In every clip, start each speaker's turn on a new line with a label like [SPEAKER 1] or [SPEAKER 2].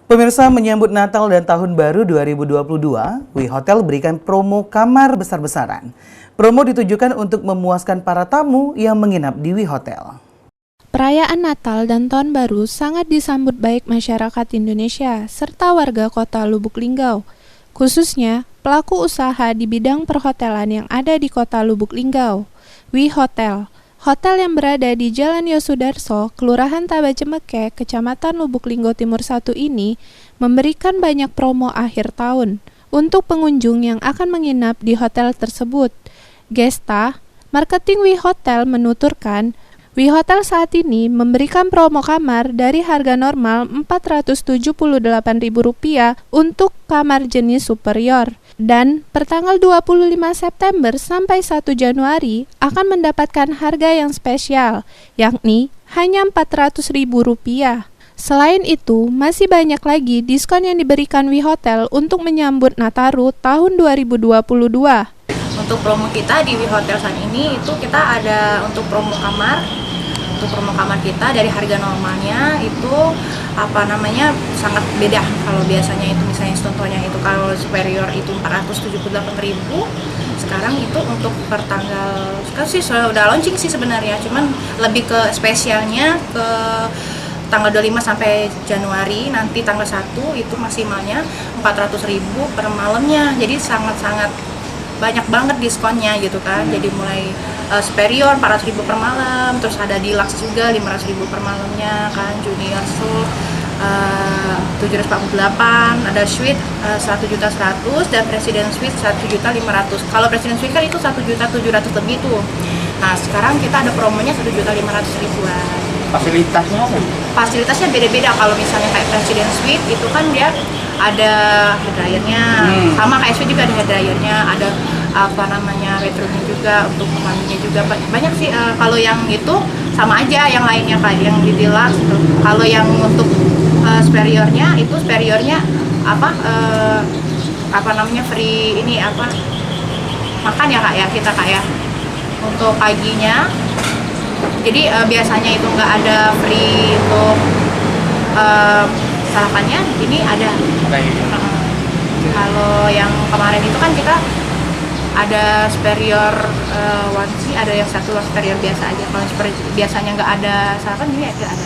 [SPEAKER 1] Pemirsa, menyambut Natal dan Tahun Baru 2022, Wi Hotel berikan promo kamar besar-besaran. Promo ditujukan untuk memuaskan para tamu yang menginap di Wi Hotel.
[SPEAKER 2] Perayaan Natal dan Tahun Baru sangat disambut baik masyarakat Indonesia serta warga kota Lubuk Linggau, khususnya pelaku usaha di bidang perhotelan yang ada di kota Lubuk Linggau. Wi Hotel, hotel yang berada di Jalan Yosudarso, Kelurahan Tabacemeke, Kecamatan Lubuk Linggau Timur 1 ini memberikan banyak promo akhir tahun untuk pengunjung yang akan menginap di hotel tersebut. Gesta, marketing Wi Hotel menuturkan, Wi Hotel saat ini memberikan promo kamar dari harga normal Rp478.000 untuk kamar jenis superior. Dan pertanggal 25 September sampai 1 Januari akan mendapatkan harga yang spesial, yakni hanya Rp400.000. Selain itu, masih banyak lagi diskon yang diberikan Wi Hotel untuk menyambut Nataru tahun 2022.
[SPEAKER 3] Untuk promo kita di Wi Hotel saat ini itu kita ada untuk promo kamar. Untuk promo kamar kita dari harga normalnya itu sangat beda. Kalau biasanya itu misalnya contohnya itu kalau superior itu 478.000, sekarang itu untuk per tanggal sekarang sih sudah launching sih sebenarnya, cuman lebih ke spesialnya ke tanggal 25 sampai Januari, nanti tanggal 1 itu maksimalnya 400.000 per malamnya. Jadi sangat-sangat banyak banget diskonnya gitu kan. Jadi mulai superior 400.000 per malam, terus ada deluxe juga 500.000 per malamnya kan, junior suite 748, ada suite 1.100.000 dan presiden suite 1.500.000. Kalau presiden suite kan itu 1.700.000 lebih tuh. Nah sekarang kita ada promonya 1.500.000-an.
[SPEAKER 4] Fasilitasnya apa?
[SPEAKER 3] Fasilitasnya beda-beda. Kalau misalnya kayak presiden suite itu kan dia ada hair dryernya, sama kayak suite juga ada hair dryernya, ada retronya juga, untuk pemandinya juga banyak sih. Kalau yang itu sama aja yang lainnya kayak yang di deluxe gitu. Kalau yang untuk superiornya itu free ini makan ya kak ya, kita kayak untuk paginya. Jadi biasanya itu nggak ada free untuk sarapannya, ini ada. Kalau yang kemarin itu kan kita ada superior onesie, ada yang satu superior biasa aja. Kalau biasanya nggak ada sarapan, ini ada aja.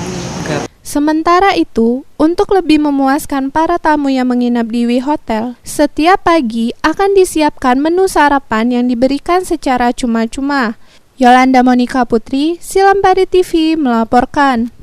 [SPEAKER 2] Sementara itu, untuk lebih memuaskan para tamu yang menginap di Wi Hotel, setiap pagi akan disiapkan menu sarapan yang diberikan secara cuma-cuma. Yolanda Monika Putri, Silampari TV melaporkan.